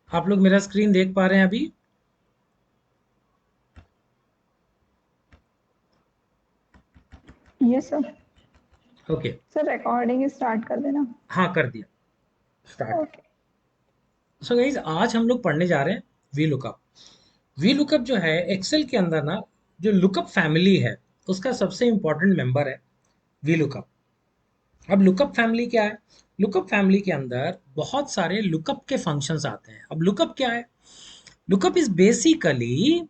आप लोग मेरा स्क्रीन देख पा रहे हैं अभी? Yes sir. Okay. Sir recording start कर देना। हाँ, कर दिया स्टार्ट। ओके। सो गाइज आज हम लोग पढ़ने जा रहे हैं वी लुकअप। वी लुकअप जो है एक्सेल के अंदर ना, जो लुकअप फैमिली है उसका सबसे इंपॉर्टेंट मेंबर है वी लुकअप। अब लुकअप फैमिली क्या है? लुकअप फैमिली के अंदर बहुत सारे लुकअप के फंक्शंस आते हैं। अब लुकअप क्या है? लुकअप इज बेसिकली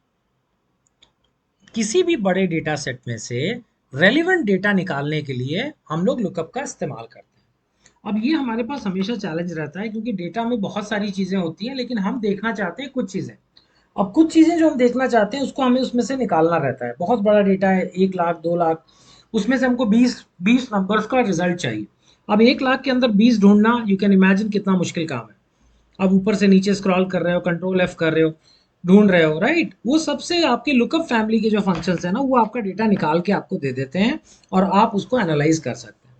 किसी भी बड़े डेटा सेट में से रेलिवेंट डेटा निकालने के लिए हम लोग लुकअप का इस्तेमाल करते हैं। अब ये हमारे पास हमेशा चैलेंज रहता है क्योंकि डेटा में बहुत सारी चीजें होती हैं, लेकिन हम देखना चाहते हैं कुछ चीजें। अब कुछ चीजें जो हम देखना चाहते हैं उसको हमें उसमें से निकालना रहता है। बहुत बड़ा डेटा है, 1 लाख 2 लाख, उसमें से हमको 20 नंबर्स का रिजल्ट चाहिए। अब 1 लाख के अंदर 20 ढूंढना, यू कैन इमेजिन कितना मुश्किल काम है। आप ऊपर से नीचे स्क्रॉल कर रहे हो, कंट्रोल एफ कर रहे हो, ढूंढ रहे हो, राइट? वो सबसे आपके लुकअप फैमिली के जो फंक्शंस है ना, वो आपका डेटा निकाल के आपको दे देते हैं और आप उसको एनालाइज कर सकते हैं।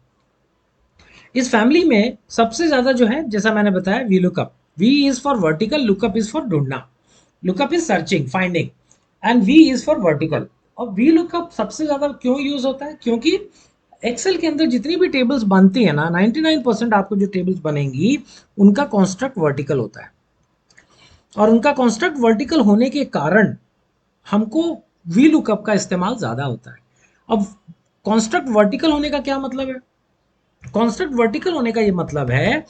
इस फैमिली में सबसे ज्यादा जो है, जैसा मैंने बताया, V lookup. V is for vertical, lookup is for ढूंढना। Lookup is searching, finding, and V is for vertical. और वी लुकअप सबसे ज्यादा क्यों यूज होता है? क्योंकि एक्सेल के अंदर जितनी भी टेबल्स बनती है ना, 99% आपको जो टेबल्स बनेंगी उनका कॉन्स्ट्रक्ट वर्टिकल होता है। और उनका कॉन्स्ट्रक्ट वर्टिकल होने के कारण हमको वी लुकअप का इस्तेमाल ज्यादा होता है। अब कॉन्स्ट्रक्ट वर्टिकल होने का क्या मतलब है? कॉन्स्ट्रक्ट वर्टिकल होने का ये मतलब है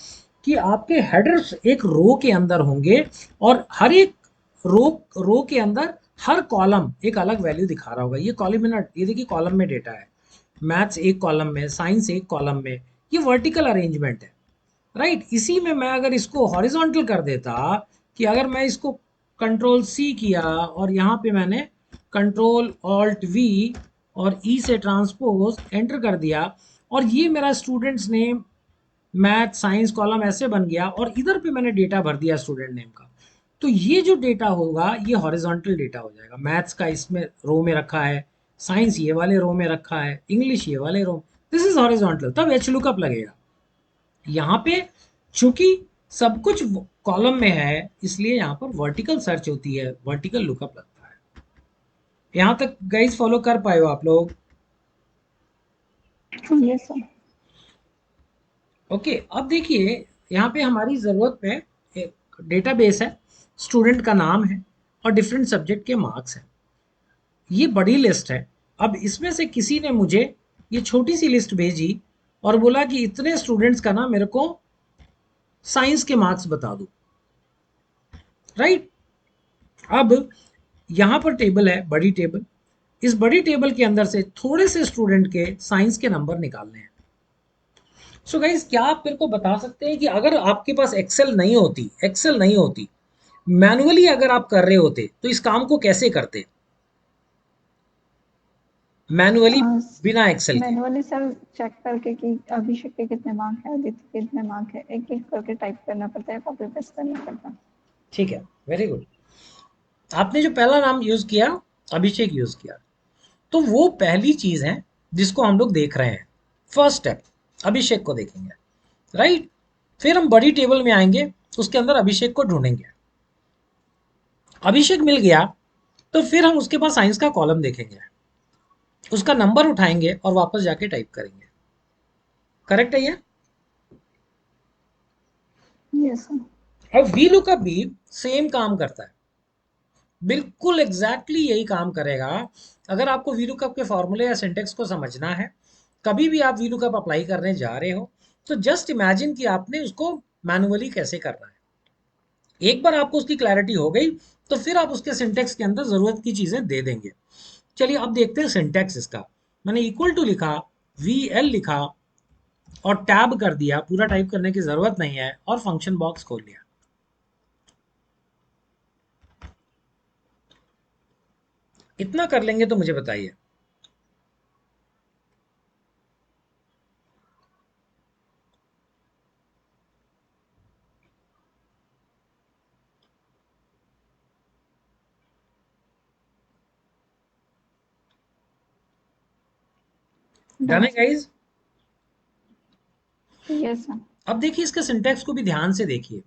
कि आपके हेडर्स एक रो के अंदर होंगे और हर एक रो रो के अंदर हर कॉलम एक अलग वैल्यू दिखा रहा होगा। ये कॉलमिनर, ये देखिए कॉलम में डेटा है। मैथ्स एक कॉलम में, साइंस एक कॉलम में। ये वर्टिकल अरेंजमेंट है, राइट? इसी में मैं अगर इसको हॉरिजॉन्टल कर देता, कि अगर मैं इसको कंट्रोल सी किया और यहाँ पे मैंने कंट्रोल ऑल्ट वी और ई से ट्रांसपोज एंटर कर दिया, और ये मेरा students name math science column ऐसे बन गया, और इधर पे मैंने डेटा भर दिया स्टूडेंट नेम का, तो ये जो डेटा होगा ये हॉरिजॉन्टल डेटा हो जाएगा। मैथ्स का इसमें रो में रखा है, साइंस ये वाले रो में रखा है, इंग्लिश ये वाले रो। दिस इज हॉरिजॉन्टल, तब एच लुकअप लगेगा। यहाँ पे चूंकि सब कुछ कॉलम में है, इसलिए यहाँ पर वर्टिकल सर्च होती है, वर्टिकल लुकअप लगता है। यहाँ तक गाइस फॉलो कर पाए हो आप लोग? Yes sir. ओके। अब देखिए, यहाँ पे हमारी ज़रूरत में एक डेटाबेस है, स्टूडेंट का नाम है और डिफरेंट सब्जेक्ट के मार्क्स हैं। ये बड़ी लिस्ट है। अब इसमें से किसी ने मुझे ये छोटी सी लिस्ट भेजी और बोला कि इतने स्टूडेंट्स का ना मेरे को साइंस के मार्क्स बता दो, राइट? अब यहाँ पर टेबल है, बड़ी टेबल। इस बड़ी टेबल के अंदर से थोड़े से स्टूडेंट के साइंस के नंबर निकालने हैं। सो गाइस, क्या आप मेरे को बता सकते हैं कि अगर आपके पास एक्सेल नहीं होती, मैनुअली अगर आप कर रहे होते, तो इस काम को कैसे करते? मैनुअली, बिना एक्सेल के। मैनुअली सर चेक करके कि अभिषेक के कितने मार्क है, आदित्य के कितने मार्क है, एक एक करके टाइप करना पड़ता है, कॉपी पेस्ट करना पड़ता है। ठीक है, वेरी गुड। आपने जो पहला नाम यूज किया, अभिषेक यूज किया, तो वो पहली चीज है जिसको हम लोग देख रहे हैं। फर्स्ट स्टेप, अभिषेक को देखेंगे, राइट? फिर हम बड़ी टेबल में आएंगे, उसके अंदर अभिषेक को ढूंढेंगे। अभिषेक मिल गया तो फिर हम उसके पास साइंस का कॉलम देखेंगे, उसका नंबर उठाएंगे और वापस जाके टाइप करेंगे। करेक्ट है ये? Yes sir. अब वी लुकअप भी सेम काम करता है, बिल्कुल एग्जैक्टली यही काम करेगा। अगर आपको वी लुकअप के फॉर्मूले या सिंटेक्स को समझना है, कभी भी आप वी लुकअप अप्लाई करने जा रहे हो, तो जस्ट इमेजिन कि आपने उसको मैनुअली कैसे करना है। एक बार आपको उसकी क्लैरिटी हो गई, तो फिर आप उसके सिंटेक्स के अंदर जरूरत की चीजें दे देंगे। चलिए अब देखते हैं सिंटेक्स इसका। मैंने इक्वल टू लिखा, वी एल लिखा और टैब कर दिया, पूरा टाइप करने की जरूरत नहीं है, और फंक्शन बॉक्स खोल लिया। इतना कर लेंगे तो मुझे बताइए। डन डन है सर। गाइज? Yes sir. अब देखिए इसके सिंटेक्स को भी ध्यान से देखिए।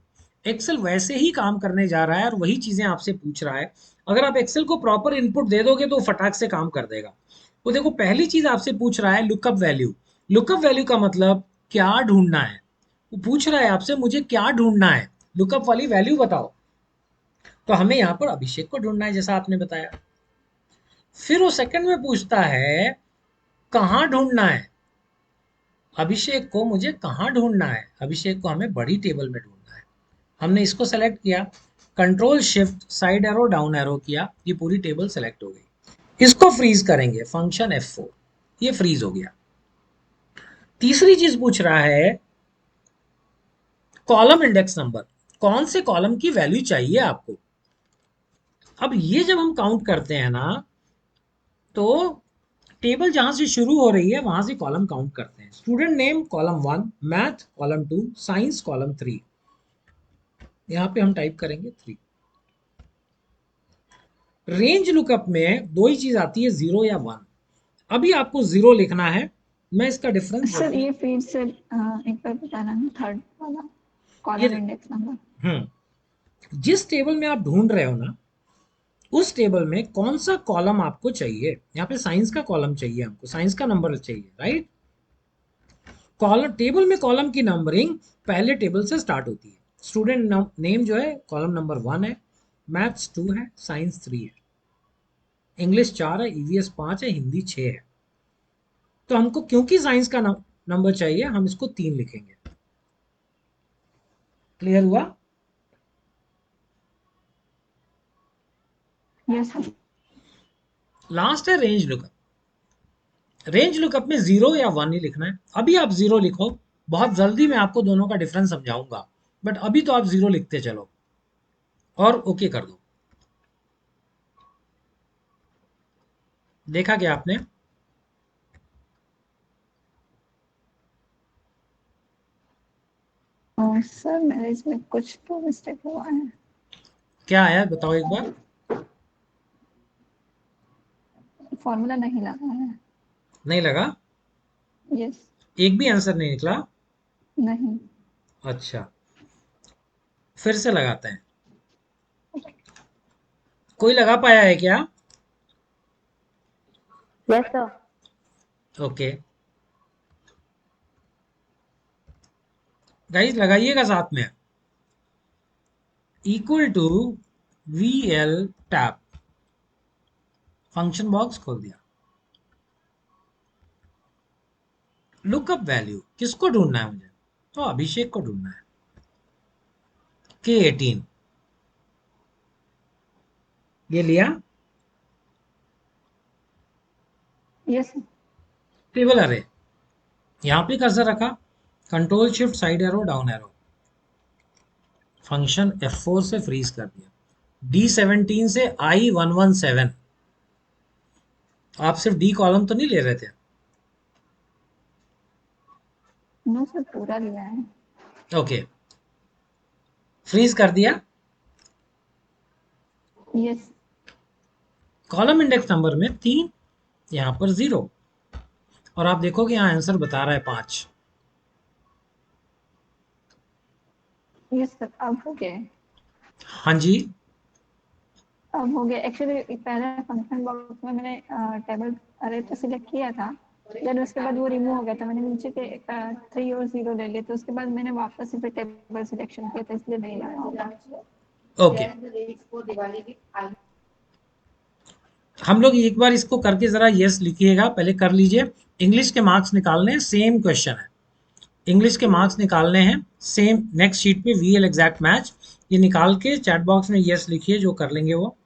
एक्सेल वैसे ही काम करने जा रहा है और वही चीजें आपसे पूछ रहा है। अगर आप एक्सेल को प्रॉपर इनपुट दे दोगे तो वो फटाक से काम कर देगा। वो देखो पहली चीज आपसे पूछ रहा है लुकअप वैल्यू। लुकअप वैल्यू का मतलब क्या ढूंढना है। वो पूछ रहा है आपसे मुझे क्या ढूंढना है, लुकअप वाली वैल्यू बताओ। तो हमें यहाँ पर अभिषेक को ढूंढना है जैसा आपने बताया। फिर वो सेकंड में पूछता है कहाँ ढूंढना है। अभिषेक को मुझे कहाँ ढूंढना है, अभिषेक को हमें बड़ी टेबल में ढूंढना है। हमने इसको सेलेक्ट किया, control shift side arrow down arrow किया, ये पूरी टेबल सेलेक्ट हो गई। इसको फ्रीज करेंगे फंक्शन F4, ये फ्रीज हो गया। तीसरी चीज पूछ रहा है कॉलम इंडेक्स नंबर, कौन से कॉलम की वैल्यू चाहिए आपको। अब ये जब हम काउंट करते हैं ना, तो टेबल जहां से शुरू हो रही है वहां से कॉलम काउंट करते हैं। Student name column 1, math column 2, science column 3। यहाँ पे हम टाइप करेंगे 3। रेंज लुकअप में दो ही चीज आती है, 0 या 1। अभी आपको 0 लिखना है। मैं इसका डिफरेंस सर बोलूँ। ये फिर से एक बार बताना ना, थर्ड वाला ये कॉलम इंडेक्स नंबर। जिस टेबल में आप ढूंढ रहे हो ना, उस टेबल में कौन सा कॉलम आपको चाहिए। यहाँ पे साइंस का कॉलम चाहिए, हमको साइंस का नंबर चाहिए, राइट। कॉलम टेबल में कॉलम की नंबरिंग पहले टेबल से स्टार्ट होती है। स्टूडेंट नेम जो है कॉलम नंबर 1 है, मैथ्स 2 है, साइंस 3 है, इंग्लिश 4 है, ईवीएस 5 है, हिंदी 6 है। तो हमको क्योंकि साइंस का नंबर चाहिए, हम इसको 3 लिखेंगे। क्लियर हुआ। Yes sir. लास्ट है रेंज लुकअप। रेंज लुकअप में 0 या 1 ही लिखना है। अभी आप 0 लिखो, बहुत जल्दी मैं आपको दोनों का डिफरेंस समझाऊंगा, बट अभी तो आप 0 लिखते चलो और ओके कर दो। देखा क्या आपने। और सर मेरे इसमें कुछ तो मिस्टेक हुआ है। क्या आया बताओ एक बार। फॉर्मूला नहीं लगा है। नहीं लगा। यस। एक भी आंसर नहीं निकला। नहीं। अच्छा, फिर से लगाते हैं। कोई लगा पाया है क्या। Yes sir. ओके गाइस, लगाइएगा साथ में। Equal to V L tab, function box खोल दिया। लुकअप वैल्यू किसको ढूंढना है मुझे, तो अभिषेक को ढूंढना है। K18 ये लिया। यस। टेबल अरे, यहाँ पे कर्सर रखा, control shift side arrow down arrow, function F4 से फ्रीज कर दिया। D17 से I117। आप सिर्फ डी कॉलम तो नहीं ले रहे थे। नो सर पूरा लिया है। ओके, फ्रीज कर दिया। यस। कॉलम इंडेक्स नंबर में 3, यहाँ पर 0। और आप देखोगे यहाँ आंसर बता रहा है 5। यस सर अब हो गया। हाँ जी। अब हो गया एक्चुअली। पहले फंक्शन बॉक्स में मैंने टेबल अरे तो सिलेक्ट किया था, देन उसके बाद वो रिमूव हो गया था। मैंने नीचे के 3 और 0 ले लिए, तो उसके बाद मैंने वापस से फिर टेबल सिलेक्शन किया था, इसलिए नहीं लगा होगा। ओके, हम लोग एक बार इसको करके जरा यस लिखिएगा, पहले कर लीजिए। इंग्लिश के मार्क्स निकालने हैं, सेम क्वेश्चन है। इंग्लिश के मार्क्स निकालने हैं सेम, नेक्स्ट शीट पे वीएल एग्जैक्ट मैच। ये निकाल के चैट बॉक्स में यस लिखिए, जो कर लेंगे वो।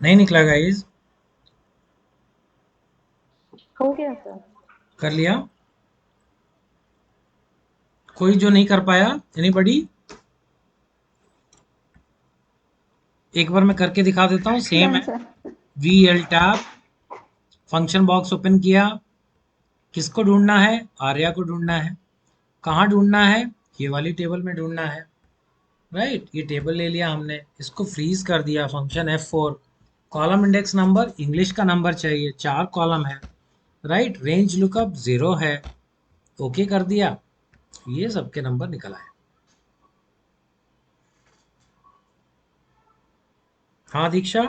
नहीं निकला गाइस। हो गया सर। कर लिया? कोई जो नहीं कर पाया? एनीबडी? एक बार मैं करके दिखा देता हूँ, सेम डन है। Sir. We L tab, function box open किया। किसको ढूंढना है? आर्या को ढूंढना है। कहाँ ढूंढना है? ये वाली टेबल में ढूंढना है। राइट, ये टेबल ले लिया हमने, इसको फ्रीज कर दिया function F4। Column index number, English का नंबर चाहिए, 4 कॉलम है। राइट, रेंज लुकअप 0 है। ओके कर दिया, ये सबके नंबर निकल आए। हाँ दीक्षा?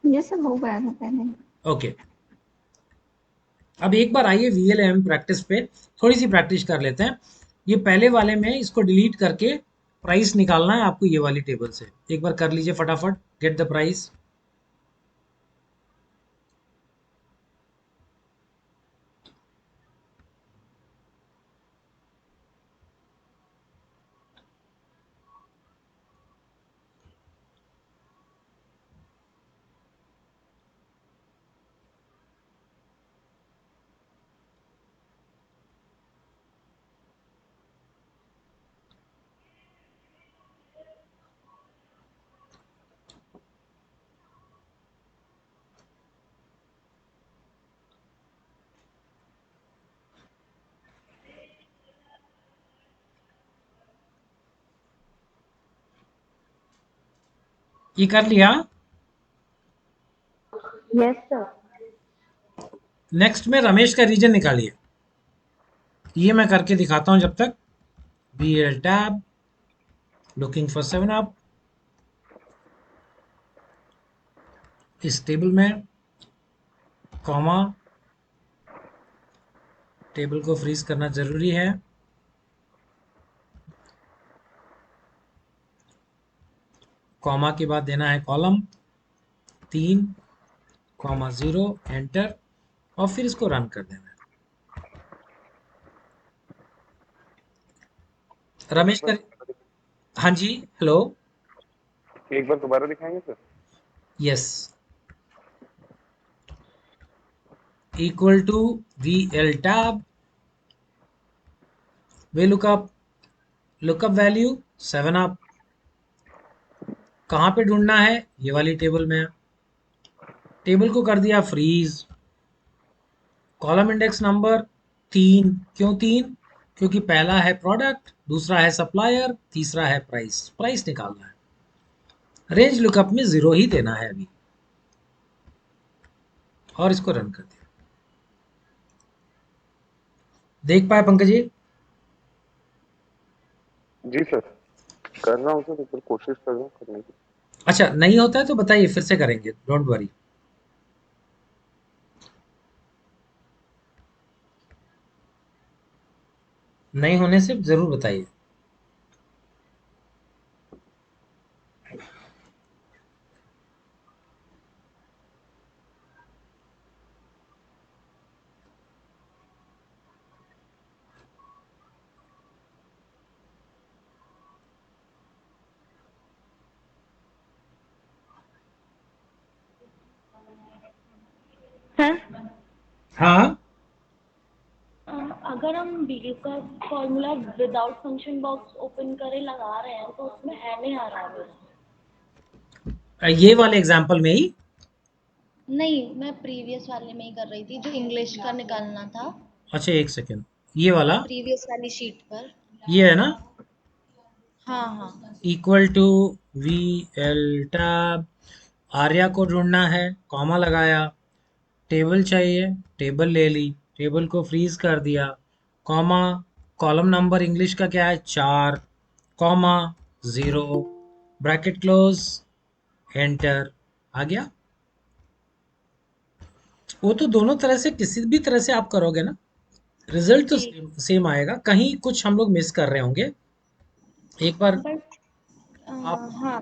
ये सब हो गया था पहले। ओके। अब एक बार आइए VLM प्रैक्टिस पे थोड़ी सी प्रैक्टिस कर लेते हैं। ये पहले वाले में इसको डिलीट करके प्राइस निकालना है आपको, ये वाली टेबल से। एक बार कर लीजिए फटाफट, गेट द प्राइस। ये कर लिया? Yes sir. नेक्स्ट में रमेश का रीजन निकालिए। ये मैं करके दिखाता हूँ जब तक। VL tab, looking for 7 up. इस टेबल में कॉमा, टेबल को फ्रीज करना जरूरी है। कॉमा के बाद देना है कॉलम 3, 0, एंटर, और फिर इसको रन कर देना है। सर एक रमेश बार का, हाँ जी, हेलो। एक बार दोबारा दिखाएंगे sir? Yes, equal to VL tab, V lookup, lookup value 7 up. कहाँ पे ढूंढना है? ये वाली टेबल में। टेबल को कर दिया फ्रीज। Column index number 3। क्यों 3? क्योंकि पहला है प्रोडक्ट, दूसरा है सप्लायर, तीसरा है प्राइस। प्राइस निकालना है। रेंज लुकअप में 0 ही देना है अभी, और इसको रन कर दिया। देख पाए पंकज जी? जी सर, कर रहा हूँ सर, एक बार कोशिश कर रहा हूँ करने की। अच्छा, नहीं होता है तो बताइए, फिर से करेंगे, डोंट वरी। नहीं होने से जरूर बताइए। सर, हाँ, अगर हम बीयू का formula without function box open करे लगा रहे हैं तो उसमें है नहीं आ रहा है मेरा। ये वाले एग्जाम्पल में ही। नहीं, मैं प्रीवियस वाले में ही कर रही थी जो इंग्लिश का निकालना था। अच्छा, एक सेकेंड, ये वाला, प्रीवियस वाली शीट पर। ये है ना? हाँ हाँ। Equal to V L tab, Arya को ढूंढना है, कॉमा लगाया। टेबल चाहिए, टेबल ले ली, टेबल को फ्रीज कर दिया। कॉमा, कॉलम नंबर इंग्लिश का क्या है? 4, कॉमा, 0, ब्रैकेट क्लोज, एंटर। आ गया? वो तो दोनों तरह से, किसी भी तरह से आप करोगे ना, रिजल्ट तो जी। सेम सेम आएगा। कहीं कुछ हम लोग मिस कर रहे होंगे। एक बार बट आप, हाँ,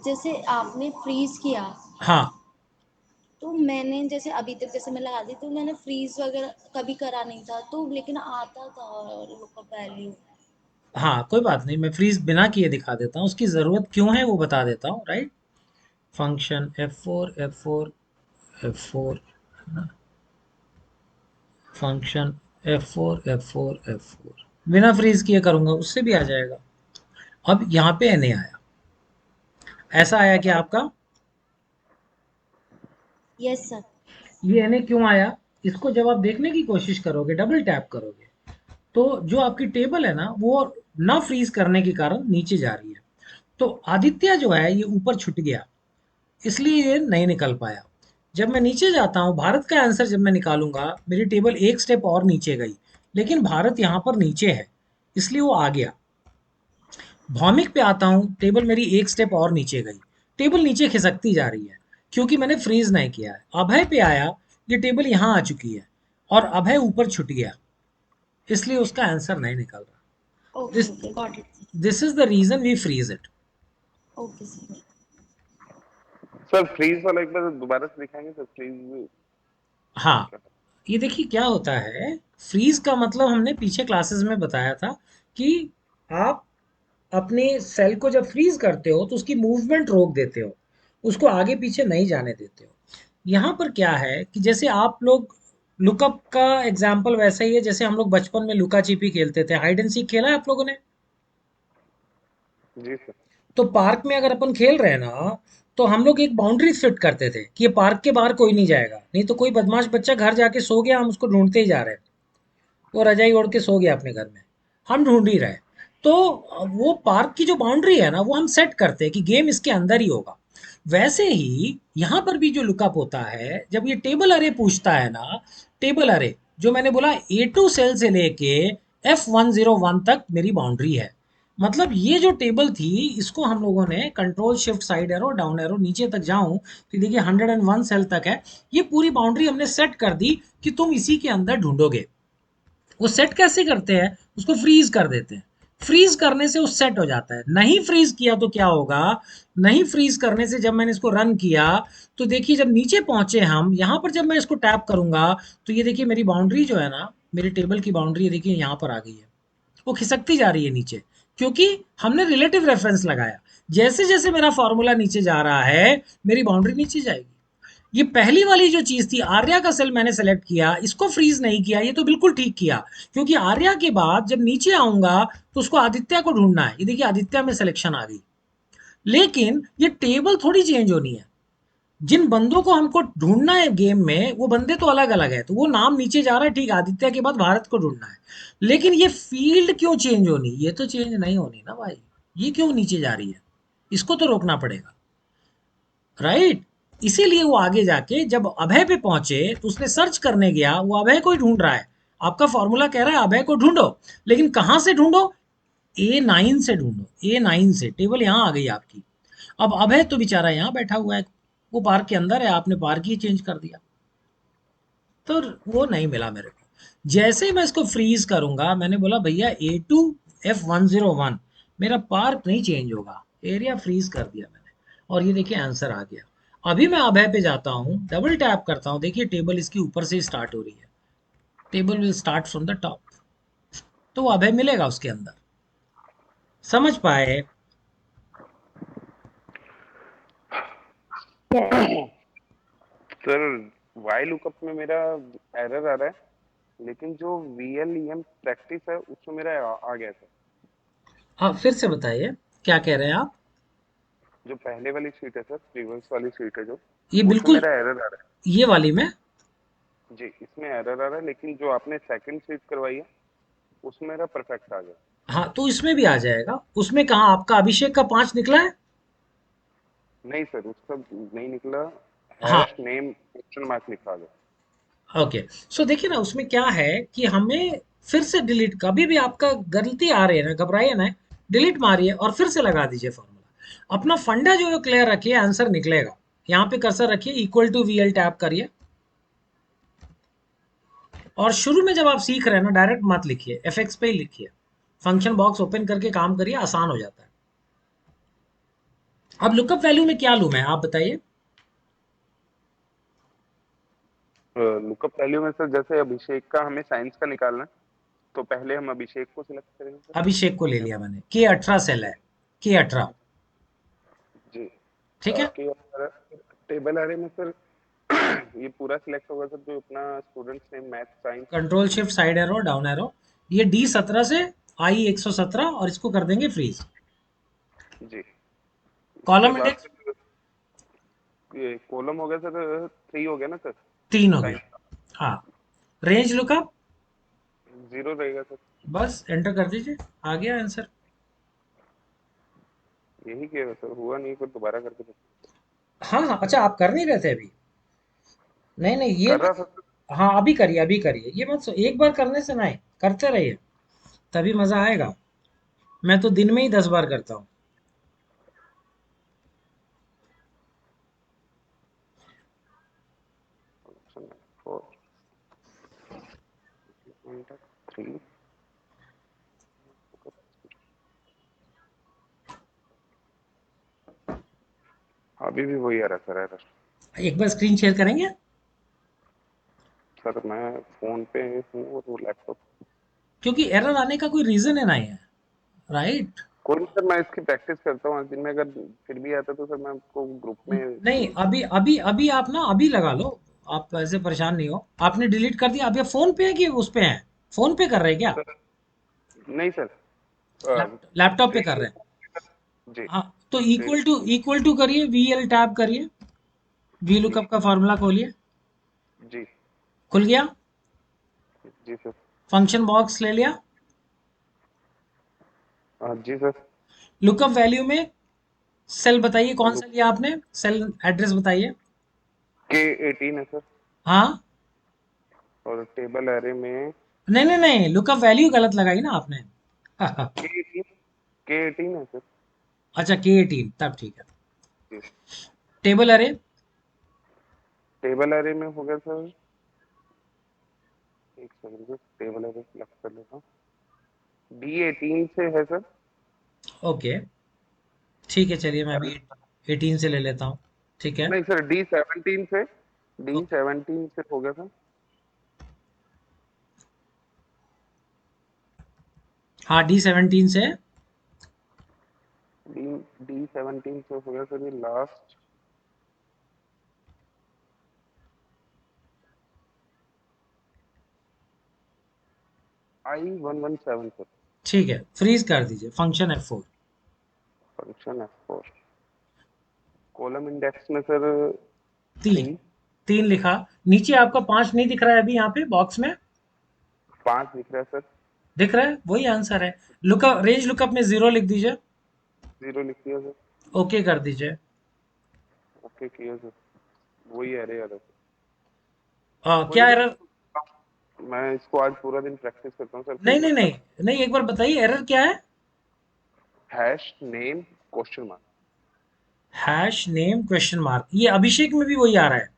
जैसे आपने फ्रीज किया हाँ तो मैंने जैसे अभी तक जैसे मैं लगा दी तो मैंने फ्रीज वगैरह कभी करा नहीं था तो लेकिन आता था लुकअप वैल्यू। हाँ, कोई बात नहीं, मैं फ्रीज बिना किए दिखा देता हूँ। उसकी ज़रूरत क्यों है वो बता देता हूँ, right. Function F4 F4 F4 है ना, फंक्शन F4 F4 F4 बिना फ्रीज किए करूंगा उससे भी आ जाएगा। अब यहाँ पे NA आया, ऐसा आया क्या आपका? Yes sir. ये NA क्यों आया? इसको जब आप देखने की कोशिश करोगे, डबल टैप करोगे, तो जो आपकी टेबल है ना वो ना फ्रीज करने के कारण नीचे जा रही है। तो आदित्य जो है ये ऊपर छुट गया, इसलिए ये नहीं निकल पाया। जब मैं नीचे जाता हूँ, भारत का आंसर जब मैं निकालूंगा, मेरी टेबल एक स्टेप और नीचे गई, लेकिन भारत यहाँ पर नीचे है, इसलिए वो आ गया। भौमिक पे आता हूँ, टेबल मेरी एक स्टेप और नीचे गई, टेबल नीचे खिसकती जा रही है क्योंकि मैंने फ्रीज नहीं किया है। अभय पे आया, ये टेबल यहाँ आ चुकी है और अभय ऊपर छुट गया, इसलिए उसका आंसर नहीं निकल रहा। Okay this okay got it. This is the reason we freeze it. Okay sir. Sir freeze वाला एक बार दोबारा से दिखाएंगे सर, फ्रीज हाँ, क्या? ये देखिए क्या होता है, फ्रीज का मतलब हमने पीछे क्लासेस में बताया था कि आप अपने सेल को जब फ्रीज करते हो तो उसकी मूवमेंट रोक देते हो, उसको आगे पीछे नहीं जाने देते हो। यहाँ पर क्या है कि जैसे आप लोग, लुकअप का एग्जाम्पल वैसा ही है जैसे हम लोग बचपन में लुका छिपी खेलते थे, हाइड एंड सीक खेला है आप लोगों ने? जी सर। तो पार्क में अगर अपन खेल रहे हैं ना, तो हम लोग एक बाउंड्री फिट करते थे कि ये पार्क के बाहर कोई नहीं जाएगा, नहीं तो कोई बदमाश बच्चा घर जाके सो गया, हम उसको ढूंढते ही जा रहे हैं, वो रजाई ओढ़ के सो गया अपने घर में, हम ढूंढ ही रहे। तो वो पार्क की जो बाउंड्री है ना वो हम सेट करते हैं कि गेम इसके अंदर ही होगा। वैसे ही यहाँ पर भी जो लुकअप होता है, जब ये टेबल अरे पूछता है ना, टेबल अरे जो मैंने बोला A2 सेल से लेके F101 तक मेरी बाउंड्री है। मतलब ये जो टेबल थी, इसको हम लोगों ने control shift side arrow down arrow नीचे तक जाऊं तो देखिए 101 सेल तक है, ये पूरी बाउंड्री हमने सेट कर दी कि तुम इसी के अंदर ढूंढोगे। वो सेट कैसे करते हैं, उसको फ्रीज कर देते हैं, फ्रीज करने से वो सेट हो जाता है। नहीं फ्रीज किया तो क्या होगा, नहीं फ्रीज करने से जब मैंने इसको रन किया, तो देखिए जब नीचे पहुंचे हम, यहां पर जब मैं इसको टैप करूंगा, तो ये देखिए मेरी बाउंड्री जो है ना, मेरी टेबल की बाउंड्री देखिए यहाँ पर आ गई है, वो खिसकती जा रही है नीचे, क्योंकि हमने रिलेटिव रेफरेंस लगाया। जैसे जैसे मेरा फॉर्मूला नीचे जा रहा है, मेरी बाउंड्री नीचे जाएगी। ये पहली वाली जो चीज थी, आर्या का सेल मैंने सेलेक्ट किया, इसको फ्रीज नहीं किया, ये तो बिल्कुल ठीक किया, क्योंकि आर्या के बाद जब नीचे आऊंगा तो उसको आदित्य को ढूंढना है, ये देखिए आदित्य में सिलेक्शन आ गई। लेकिन ये टेबल थोड़ी चेंज होनी है, जिन बंदों को हमको ढूंढना है गेम में वो बंदे तो अलग अलग है, तो वो नाम नीचे जा रहा है, ठीक है, आदित्य के बाद भारत को ढूंढना है। लेकिन ये फील्ड क्यों चेंज होनी, ये तो चेंज नहीं होनी ना भाई, ये क्यों नीचे जा रही है, इसको तो रोकना पड़ेगा, राइट। इसीलिए वो आगे जाके जब अभय पे पहुंचे तो उसने सर्च करने गया, वो अभय को ही ढूंढ रहा है। आपका फॉर्मूला कह रहा है अभय को ढूंढो, लेकिन कहां से ढूंढो, A9 से ढूंढो, A9 से, टेबल यहाँ आ गई आपकी। अब अभय तो बेचारा यहाँ बैठा हुआ है, वो पार्क के अंदर है, आपने पार्क ही चेंज कर दिया, तो वो नहीं मिला मेरे को। जैसे ही मैं इसको फ्रीज करूंगा, मैंने बोला भैया A2 F101, मेरा पार्क नहीं चेंज होगा, एरिया फ्रीज कर दिया मैंने, और ये देखिए आंसर आ गया। अभी मैं अभय पे जाता हूँ, डबल टैप करता हूँ, देखिए टेबल इसकी ऊपर से स्टार्ट हो रही है, table will start from the top, तो वो अभय मिलेगा उसके अंदर। समझ पाए? सर वाई लुकअप में मेरा एरर आ रहा है, लेकिन जो VLEM प्रैक्टिस है उसमें मेरा आ गया था। आप फिर से बताइए क्या कह रहे हैं आप? जो पहले वाली सीट है सर, प्रीवियस वाली सीट है जो, ये उसमें बिल्कुल, मेरा एरर आ रहा ये वाली में? है। जी इसमें एरर आ रहा है, लेकिन जो आपने सेकंड सीट करवाई है उसमें मेरा परफेक्ट आ गया। हाँ, तो इसमें भी आ जाएगा। उसमें कहा आपका अभिषेक का 5 निकला है? नहीं सर उसका नहीं निकला, हाँ, हैश नेम क्वेश्चन मार्क लिखा आ गया। ओके। सो देखिए ना, उसमें क्या है कि हमें फिर से डिलीट, कभी भी आपका गलती आ रही है ना, घबराइए ना, डिलीट मारिए और फिर से लगा दीजिए फॉर्मूला। अपना फंडा जो है क्लियर रखिए, आंसर निकलेगा। यहाँ पे कर्सर रखिए, इक्वल टू VL टैप करिए, और शुरू में जब आप सीख रहे हैं ना, डायरेक्ट मत लिखिए, FX पे ही लिखिए, फंक्शन बॉक्स ओपन करके काम करिए, आसान हो जाता है। अब लुकअप वैल्यू में क्या लूँ मैं, आप बताइए। लुकअप वैल्यू में सर जैसे अभिषेक का हमें साइंस का निकालना है, तो पहले हम अभिषेक को सिलेक्ट करेंगे सर। अभिषेक को ले लिया मैंने, K18 सेल है, K18, जी ठीक है। के टेबल एरे में सर ये पूरा सिलेक्ट होगा सर, जो अपना students name, math, science. Control shift side arrow down arrow, ये D17 से I117 और इसको कर देंगे फ्रीज। जी। उसके कॉलम बाद इंडेक्स फिर ये कॉलम हो गया सर, 3 हो गया ना सर, 3 हो गया। साइंस का। हाँ, रेंज लुकअप 0 रहेगा सर। बस एंटर कर दीजिए, आ गया आंसर। यही किया सर, हुआ नहीं, फिर दोबारा करके हाँ हाँ, अच्छा आप कर नहीं रहे थे अभी? नहीं नहीं, ये कर रहा मत। था सर। हाँ अभी करिए, अभी करिए, ये मत एक बार करने से नहीं, करते रहिए, तभी मजा आएगा। मैं तो दिन में ही 10 बार करता हूँ। फंक्शन 4 3। अभी भी वही आ रहा है सर एरर। एक बार स्क्रीन शेयर करेंगे? सर मैं फोन पे हूँ और वो लैपटॉप। क्योंकि एरर आने का कोई रीजन है नहीं है, राइट? कोई नहीं सर, मैं इसकी प्रैक्टिस करता हूँ आज दिन में, अगर फिर भी आता तो सर मैं आपको ग्रुप में नहीं, अभी अभी अभी आप ना अभी लगा लो, आप ऐसे परेशान नहीं हो। आपने डिलीट कर दिया, अब ये फोन पे है कि उस पे है? फोन पे कर रहे हैं क्या? सर, नहीं सर, लैपटॉप पे कर ट्रेनिंग। रहे हैं? जी। हाँ, तो ट्रेनिंग। इक्वल टू करिए, VL टैब करिए, वी जी। लुकअप का फॉर्मूला खोलिए। जी। खुल गया? जी सर। फंक्शन बॉक्स ले लिया। जी सर। लुकअप वैल्यू में सेल बताइए, कौन सा लुक लिया आपने? सेल एड्रेस बताइए। K18 है सर। हाँ, और टेबल एरे में नहीं नहीं नहीं, लुकअप वैल्यू गलत लगाई ना आपने। K18। K18 है सर। अच्छा, K18, तब ठीक है। जी। टेबल अरे, टेबल एरे में हो गया सर, एक second sir, table array select कर लेता हूँ। D18 से है सर। ओके, ठीक है, चलिए मैं एरर। अभी 18 से ले लेता हूँ। ठीक है। नहीं सर, D17 से, ओके, D17 से हो गया सर। हाँ D17 से। डी D17 से हो गया सर, ये लास्ट I117 सर। ठीक है, फ्रीज कर दीजिए, function F4। Function F4। Column index में सर तीन, 3। 3 लिखा। नीचे आपका 5 नहीं दिख रहा है अभी यहाँ पे बॉक्स में? 5 दिख रहा है सर। दिख रहा है, वही आंसर है। लुकअप, रेंज लुकअप में 0 लिख दीजिए। 0 लिख दिया सर। ओके कर दीजिए। ओके किया सर। वही एरे आ रहा है। कोई क्या नहीं एरर? सर, मैं इसको आज पूरा दिन प्रैक्टिस करता हूँ सर, फिर नहीं नहीं बता। नहीं नहीं, एक बार बताइए एरर क्या है? Hash name question mark. Hash name question mark, ये अभिषेक में भी वही आ रहा है,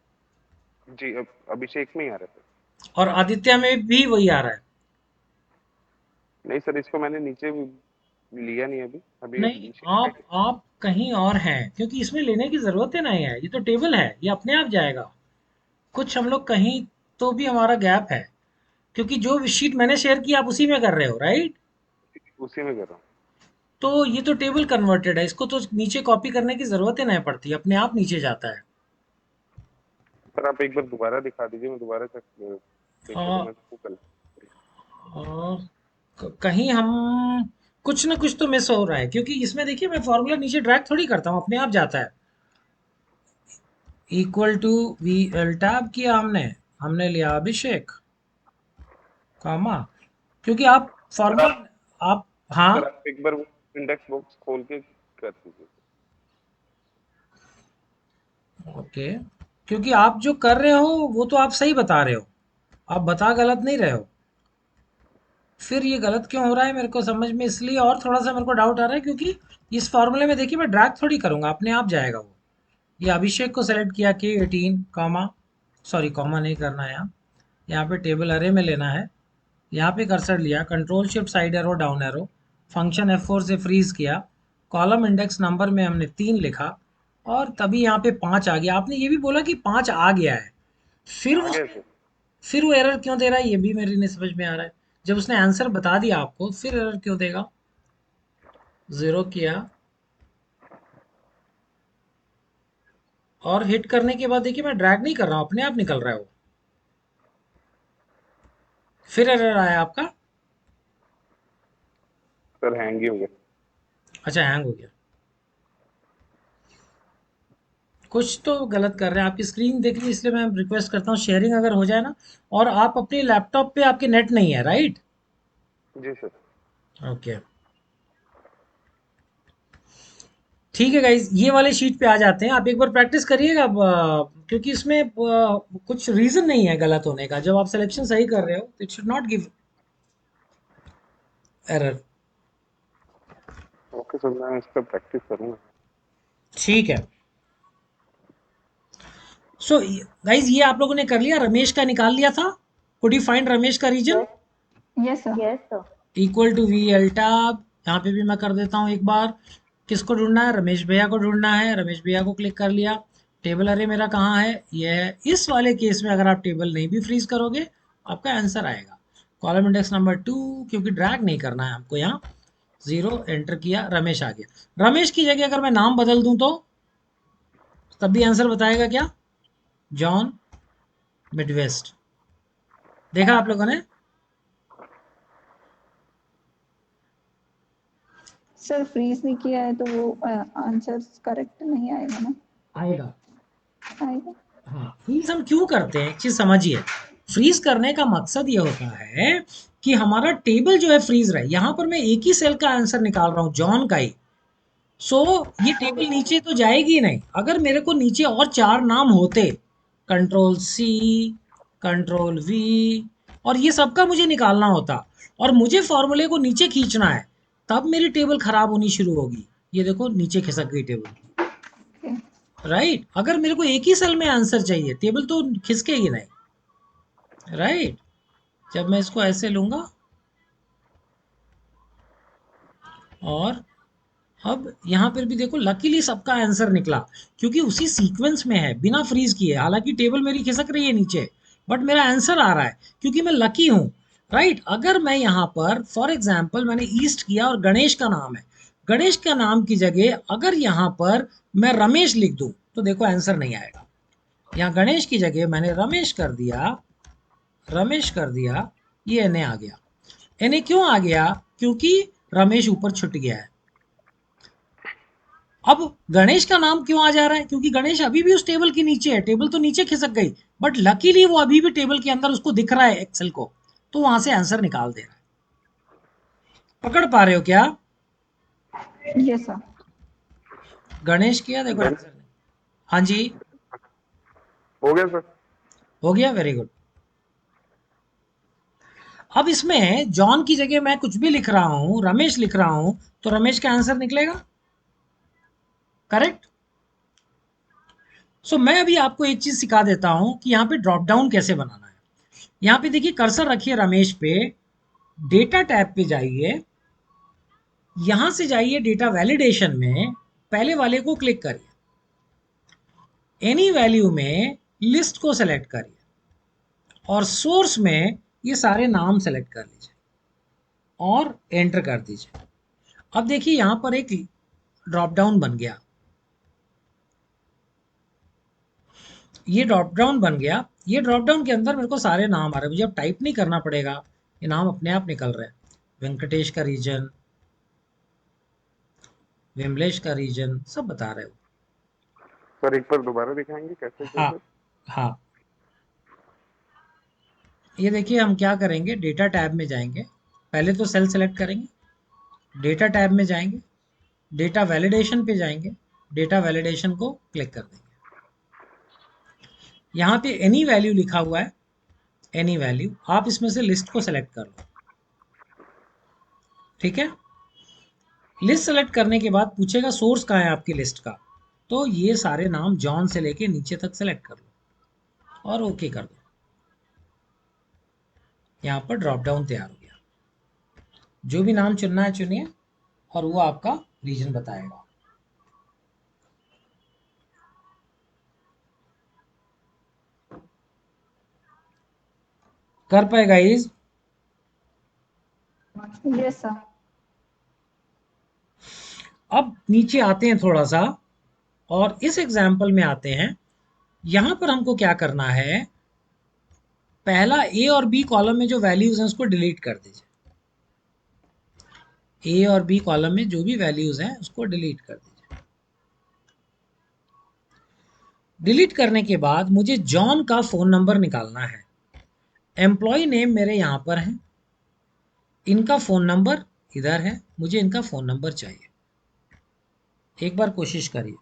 जी, अब अभिषेक में ही आ रहा है सर। और आदित्य में भी वही आ रहा है। नहीं सर, इसको मैंने नीचे लिया नहीं अभी, अभी नहीं, अभिषेक का ही। आप कहीं और हैं, क्योंकि इसमें लेने की जरूरत ही नहीं है, ये तो टेबल है, ये अपने आप जाएगा। कुछ हम लोग कहीं तो भी हमारा गैप है, क्योंकि जो शीट मैंने शेयर की आप उसी में कर रहे हो, राइट? उसी में कर रहा हूँ। तो ये तो टेबल कन्वर्टेड है, इसको तो नीचे कॉपी करने की जरूरत ही नहीं पड़ती, अपने आप नीचे जाता है। सर आप एक बार दोबारा दिखा दीजिए, मैं दोबारा चेक देख लेता हूँ, आ, मैं इसको कल। आ, कहीं हम कुछ ना कुछ तो मिस हो रहा है, क्योंकि इसमें देखिए मैं फॉर्मूला नीचे ड्रैग थोड़ी करता हूँ, अपने आप जाता है। Equal to V L tab किया हमने, हमने लिया अभिषेक, कॉमा, क्योंकि आप सर फॉर्मूला, आप आप, हाँ, सर आप एक बार वो इंडेक्स बॉक्स खोल के कर दीजिए। ओके, क्योंकि आप जो कर रहे हो वो तो आप सही बता रहे हो, आप बता गलत नहीं रहे हो। फिर ये गलत क्यों हो रहा है मेरे को समझ में, इसलिए और थोड़ा सा मेरे को डाउट आ रहा है, क्योंकि इस फॉर्मूले में देखिए मैं ड्रैग थोड़ी करूंगा, अपने आप जाएगा वो। ये अभिषेक को सेलेक्ट किया, K18 कॉमा, सॉरी कॉमा नहीं करना है यहाँ, यहाँ पे टेबल अरे में लेना है। यहाँ पे कर्सर लिया, control shift side arrow down arrow, function F4 से फ्रीज किया, कॉलम इंडेक्स नंबर में हमने 3 लिखा, और तभी यहाँ पे 5 आ गया। आपने ये भी बोला कि 5 आ गया है, फिर आ वो गया सर। फिर वो एरर क्यों दे रहा है, ये भी मेरी नहीं समझ में आ रहा है। जब उसने आंसर बता दिया आपको, फिर एरर क्यों देगा? 0 किया, और हिट करने के बाद देखिए मैं ड्रैग नहीं कर रहा हूँ, अपने आप निकल रहा है वो। फिर एरर आया आपका। सर हैंग ही हो गया। अच्छा, हैंग हो गया। कुछ तो गलत कर रहे हैं, आपकी स्क्रीन देख ली, इसलिए मैं रिक्वेस्ट करता हूँ शेयरिंग अगर हो जाए ना। और आप अपने लैपटॉप पे आपके नेट नहीं है, राइट? जी सर। ओके, ठीक है गाइज, ये वाले शीट पे आ जाते हैं। आप एक बार प्रैक्टिस करिएगा क्योंकि इसमें कुछ रीजन नहीं है गलत होने का। जब आप सिलेक्शन सही कर रहे हो तो it should not give error. Okay sir, मैं इस पर प्रैक्टिस करूंगा। ठीक है। सो गाइज, ये आप लोगों ने कर लिया, रमेश का निकाल लिया था। कुड यू फाइंड रमेश का reason? Yes sir. Yes sir. Equal to V L tab. यहाँ पे भी मैं कर देता हूँ एक बार। किसको ढूंढना है? रमेश भैया को ढूंढना है। रमेश भैया को क्लिक कर लिया। टेबल अरे मेरा कहाँ है? ये है। इस वाले केस में अगर आप टेबल नहीं भी फ्रीज करोगे, आपका आंसर आएगा। कॉलम इंडेक्स नंबर 2, क्योंकि ड्रैग नहीं करना है आपको यहाँ। 0 एंटर किया, रमेश आ गया। रमेश की जगह अगर मैं नाम बदल दूं तो तब भी आंसर बताएगा क्या? John Midwest. देखा आप लोगों ने? सर फ्रीज नहीं किया है तो वो आंसर करेक्ट नहीं आएगा ना? आएगा। आएगा। हाँ, फ्रीज हम क्यों करते हैं, एक चीज समझिए। फ्रीज करने का मकसद ये होता है कि हमारा टेबल जो है फ्रीज रहे। यहां पर मैं एक ही सेल का आंसर निकाल रहा हूं, जॉन का ही। सो ये टेबल नीचे तो जाएगी नहीं। अगर मेरे को नीचे और 4 नाम होते, कंट्रोल सी, कंट्रोल वी, और ये सबका मुझे निकालना होता, और मुझे फॉर्मूले को नीचे खींचना है, तब मेरी टेबल खराब होनी शुरू होगी। ये देखो नीचे खिसक गई टेबल। ओके। राइट, अगर मेरे को एक ही सेल में आंसर चाहिए, टेबल तो खिसकेगी नहीं। राइट। जब मैं इसको ऐसे लूंगा, और अब यहाँ पर भी देखो लकीली सबका आंसर निकला, क्योंकि उसी सीक्वेंस में है, बिना फ्रीज किए। हालांकि टेबल मेरी खिसक रही है नीचे, बट मेरा आंसर आ रहा है क्योंकि मैं लकी हूँ। राइट। अगर मैं यहाँ पर फॉर एग्जाम्पल मैंने ईस्ट किया और गणेश का नाम है, गणेश का नाम की जगह अगर यहाँ पर मैं रमेश लिख दूं तो देखो आंसर नहीं आएगा। यहाँ गणेश की जगह मैंने रमेश कर दिया, रमेश कर दिया, ये एन आ गया। एन क्यों आ गया? क्योंकि रमेश ऊपर छुट गया है। अब गणेश का नाम क्यों आ जा रहा है? क्योंकि गणेश अभी भी उस टेबल के नीचे है, टेबल तो नीचे खिसक गई, बट लकीली वो अभी भी टेबल के अंदर उसको दिख रहा है एक्सेल को, तो वहां से आंसर निकाल दे रहा है। पकड़ पा रहे हो क्या? Yes sir. गणेश किया, देखो डन। आंसर नहीं। हाँ जी, हो गया सर। हो गया, वेरी गुड। अब इसमें जॉन की जगह मैं कुछ भी लिख रहा हूं, रमेश लिख रहा हूं, तो रमेश का आंसर निकलेगा। करेक्ट। सो मैं अभी आपको एक चीज सिखा देता हूं कि यहाँ पे ड्रॉप डाउन कैसे बनाना है। यहाँ पे देखिए, कर्सर रखिए रमेश पे, डेटा टैब पे जाइए, यहां से जाइए डेटा वैलिडेशन में, पहले वाले को क्लिक करिए, एनी वैल्यू में लिस्ट को सेलेक्ट करिए, और सोर्स में ये सारे नाम सेलेक्ट कर लीजिए और एंटर कर दीजिए। अब देखिए यहां पर एक ड्रॉप डाउन बन गया, ये ड्रॉप डाउन बन गया। ये ड्रॉप डाउन के अंदर मेरे को सारे नाम आ रहे हैं, मुझे अब टाइप नहीं करना पड़ेगा, ये नाम अपने आप निकल रहे हैं। वेंकटेश का रीजन, विमलेश का रीजन, सब बता रहे हो। सर एक बार दोबारा दिखाएंगे कैसे हाँ, कैसे? हाँ, ये देखिए हम क्या करेंगे, डेटा टैब में जाएंगे, पहले तो सेल सेलेक्ट करेंगे, डेटा टैब में जाएंगे, डेटा वैलिडेशन पे जाएंगे, डेटा वैलिडेशन को क्लिक कर देंगे। यहाँ पे एनी वैल्यू लिखा हुआ है, एनी वैल्यू, आप इसमें से लिस्ट को सेलेक्ट कर लो। ठीक है। लिस्ट सेलेक्ट करने के बाद पूछेगा सोर्स कहाँ है आपकी लिस्ट का, तो ये सारे नाम जॉन से लेके नीचे तक सेलेक्ट कर लो और ओके कर दो। यहाँ पर ड्रॉप डाउन तैयार हो गया। जो भी नाम चुनना है चुनिए, और वो आपका रीजन बताएगा। कर पाएगा इस। Yes sir. अब नीचे आते हैं थोड़ा सा, और इस एग्जाम्पल में आते हैं। यहां पर हमको क्या करना है, पहला ए और बी कॉलम में जो वैल्यूज हैं उसको डिलीट कर दीजिए। ए और बी कॉलम में जो भी वैल्यूज हैं उसको डिलीट कर दीजिए। डिलीट करने के बाद मुझे जॉन का फोन नंबर निकालना है। एम्प्लॉय नेम मेरे यहां पर है, इनका फ़ोन नंबर इधर है, मुझे इनका फ़ोन नंबर चाहिए। एक बार कोशिश करिए।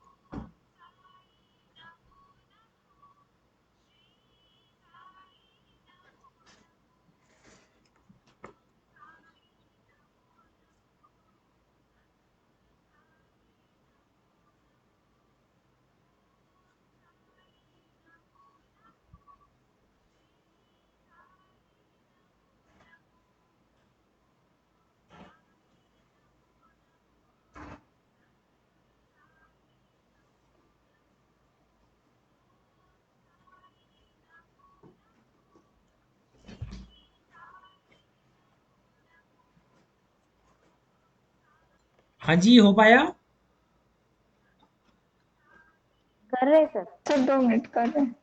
हाँ जी, हो पाया? कर रहे सर। सर 2 मिनट कर रहे हैं।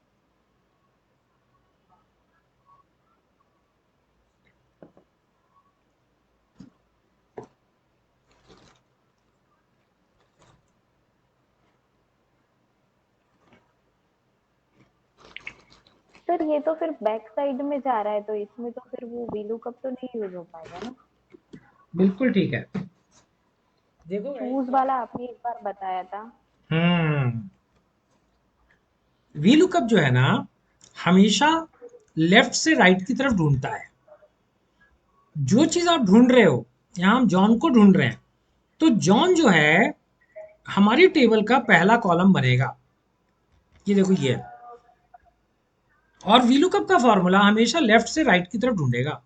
सर ये तो फिर बैक साइड में जा रहा है, तो इसमें तो फिर वो वीलूकअप तो नहीं यूज हो पाएगा ना। बिल्कुल ठीक है। देखो भाई, चूज वाला आपने एक बार बताया था। हम्म, वी लुकअप जो है ना, हमेशा लेफ्ट से राइट की तरफ ढूंढता है। जो चीज आप ढूंढ रहे हो, यहाँ हम जॉन को ढूंढ रहे हैं, तो जॉन जो है हमारी टेबल का पहला कॉलम बनेगा। ये देखो ये है। और वी लुकअप का फॉर्मूला हमेशा लेफ्ट से राइट की तरफ ढूंढेगा।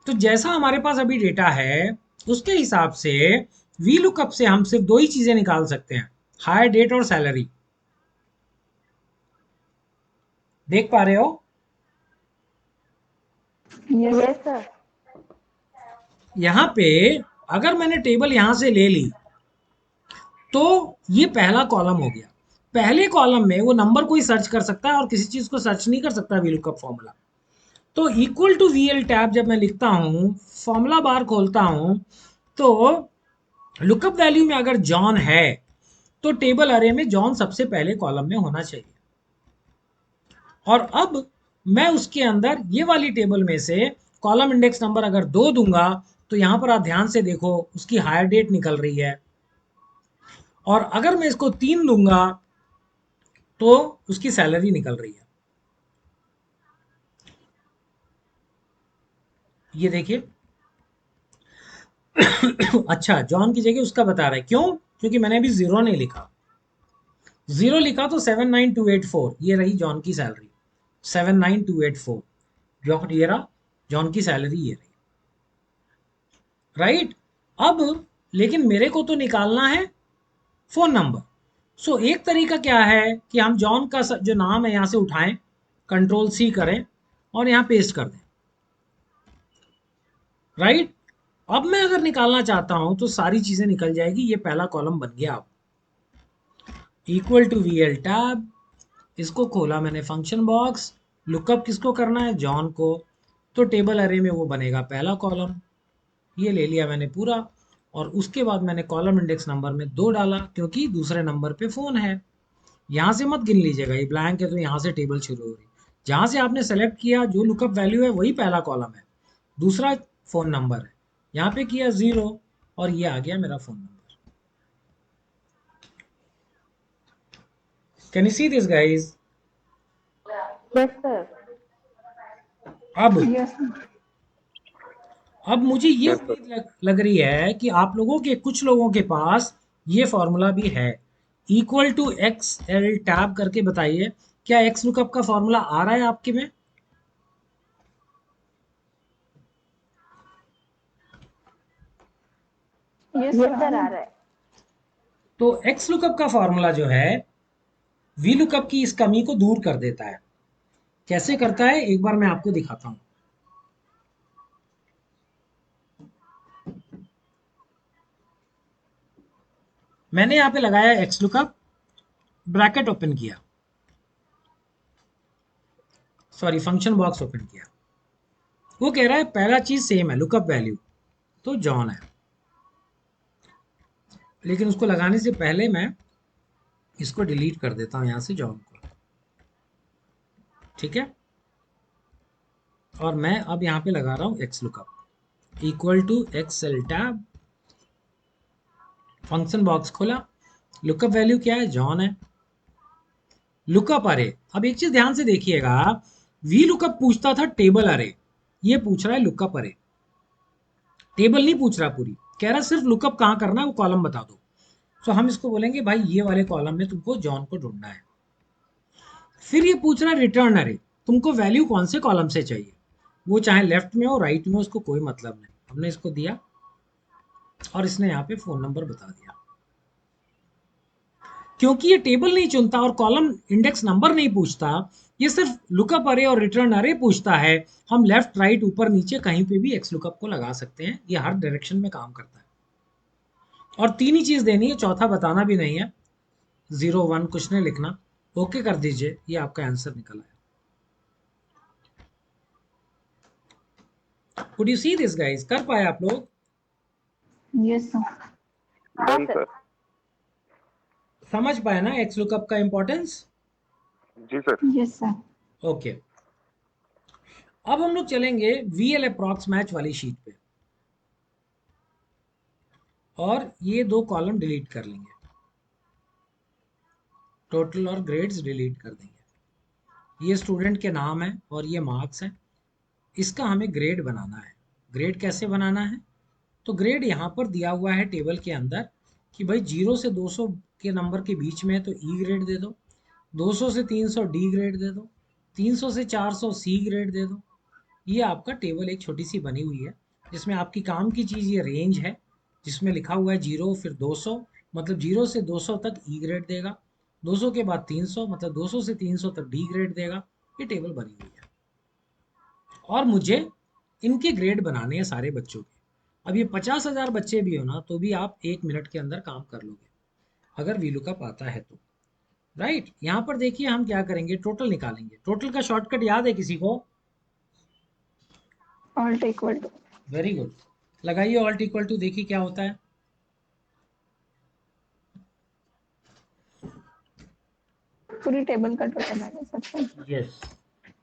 तो जैसा हमारे पास अभी डेटा है उसके हिसाब से वी लुकअप से हम सिर्फ दो ही चीजें निकाल सकते हैं, हायर डेट और सैलरी। देख पा रहे हो? Yes sir. यहां पे अगर मैंने टेबल यहां से ले ली तो ये पहला कॉलम हो गया। पहले कॉलम में वो नंबर कोई सर्च कर सकता है और किसी चीज को सर्च नहीं कर सकता वी लुकअप फॉर्मूला। तो equal to V L tab जब मैं लिखता हूं, फॉर्मूला बार खोलता हूं, तो लुकअप वैल्यू में अगर जॉन है तो टेबल अरे में जॉन सबसे पहले कॉलम में होना चाहिए। और अब मैं उसके अंदर ये वाली टेबल में से कॉलम इंडेक्स नंबर अगर 2 दूंगा तो यहां पर आप ध्यान से देखो उसकी हायर डेट निकल रही है। और अगर मैं इसको 3 दूंगा तो उसकी सैलरी निकल रही है। ये देखिए। अच्छा, जॉन की जगह उसका बता रहा है, क्यों? क्योंकि मैंने अभी जीरो नहीं लिखा। जीरो लिखा तो 79284, ये रही जॉन की सैलरी, 79284। जॉन ये रहा, जॉन की सैलरी ये रही, राइट। अब लेकिन मेरे को तो निकालना है फोन नंबर। सो एक तरीका क्या है कि हम जॉन का जो नाम है यहां से उठाएं, कंट्रोल सी करें और यहां पेस्ट कर दें, राइट। अब मैं अगर निकालना चाहता हूं तो सारी चीजें निकल जाएगी। ये पहला कॉलम बन गया। अब equal to V L tab, इसको खोला मैंने फंक्शन बॉक्स। लुकअप किसको करना है? जॉन को। तो टेबल अरे में वो बनेगा पहला कॉलम। ये ले लिया मैंने पूरा। और उसके बाद मैंने कॉलम इंडेक्स नंबर में 2 डाला क्योंकि दूसरे नंबर पे फ़ोन है। यहाँ से मत गिन लीजिएगा, ये ब्लैंक है तो यहाँ से टेबल शुरू हो रही। जहाँ से आपने सेलेक्ट किया जो लुकअप वैल्यू है वही पहला कॉलम है, दूसरा फ़ोन नंबर है। यहाँ पे किया 0 और ये आ गया मेरा phone number. Can you see this guys? Yes sir. अब यस अब मुझे ये यस सर। उम्मीद लग रही है कि आप लोगों के कुछ लोगों के पास ये फॉर्मूला भी है। Equal to X L tab करके बताइए, क्या एक्स लुकअप का फॉर्मूला आ रहा है आपके में? यस यस सर सर आ रहा है। तो एक्स लुकअप का फॉर्मूला जो है वी लुकअप की इस कमी को दूर कर देता है। कैसे करता है एक बार मैं आपको दिखाता हूं। मैंने यहाँ पे लगाया एक्स लुकअप ब्रैकेट ओपन किया, सॉरी फंक्शन बॉक्स ओपन किया, वो कह रहा है पहला चीज सेम है लुकअप वैल्यू, तो जॉन है। लेकिन उसको लगाने से पहले मैं इसको डिलीट कर देता हूं यहां से जॉन को, ठीक है। और मैं अब यहाँ पे लगा रहा हूँ X lookup equal to X cell tab, function box खोला, लुकअप वैल्यू क्या है, जॉन है। लुकअप अरे, अब एक चीज ध्यान से देखिएगा, वी लुकअप पूछता था टेबल अरे, ये पूछ रहा है लुकअप अरे, टेबल नहीं पूछ रहा पूरी, कह रहा सिर्फ लुकअप कहाँ करना है वो कॉलम बता दो। तो हम इसको बोलेंगे भाई ये वाले कॉलम में तुमको जॉन को ढूंढना है। फिर ये पूछ रहा है रिटर्न अरे, तुमको वैल्यू कौन से कॉलम से चाहिए, वो चाहे लेफ्ट में हो राइट में हो, उसको कोई मतलब नहीं। हमने इसको दिया और इसने यहाँ पे फोन नंबर बता दिया। क्योंकि ये टेबल नहीं चुनता और कॉलम इंडेक्स नंबर नहीं पूछता, ये सिर्फ लुकअप अरे और रिटर्न अरे पूछता है, हम लेफ्ट राइट ऊपर नीचे कहीं पे भी एक्स लुकअप को लगा सकते हैं, ये हर डायरेक्शन में काम करता है। और तीन ही चीज देनी है, चौथा बताना भी नहीं है, 0 1 कुछ नहीं लिखना, ओके कर दीजिए, ये आपका आंसर निकल आया। Could you see this guys, कर पाए आप लोग? Yes sir. Done sir. समझ पाए ना एक्स लुकअप का इंपॉर्टेंस? जी सर। Yes sir. ओके, अब हम लोग चलेंगे वीएल अप्रॉक्स मैच वाली शीट पे और ये दो कॉलम डिलीट कर लेंगे, टोटल और ग्रेड्स डिलीट कर देंगे। ये स्टूडेंट के नाम है और ये मार्क्स है, इसका हमें ग्रेड बनाना है। ग्रेड कैसे बनाना है, तो ग्रेड यहाँ पर दिया हुआ है टेबल के अंदर कि भाई 0 से 200 के नंबर के बीच में है तो ई ग्रेड दे दो, 200 से 300 डी ग्रेड दे दो, 300 से 400 सी ग्रेड दे दो। ये आपका टेबल एक छोटी सी बनी हुई है जिसमें आपकी काम की चीज़ ये रेंज है, जिसमें लिखा हुआ है 0 फिर 200, मतलब 0 से 200 तक ई ग्रेड देगा, 200 के बाद 300 मतलब 200 से 300 तक डी ग्रेड देगा। ये टेबल बनी हुई है और मुझे इनके ग्रेड बनाने हैं सारे बच्चों के। अब ये 50,000 बच्चे भी हो ना तो भी आप 1 मिनट के अंदर काम कर लोगे अगर वीलुकअप आता है तो, राइट। यहाँ पर देखिए हम क्या करेंगे, टोटल निकालेंगे। टोटल का शॉर्टकट याद है किसी को? Alt equal to. Very good, लगाइए ऑल्ट इक्वल टू, देखिए क्या होता है। पूरी टेबल का टोटल आ गया सबसे। यस,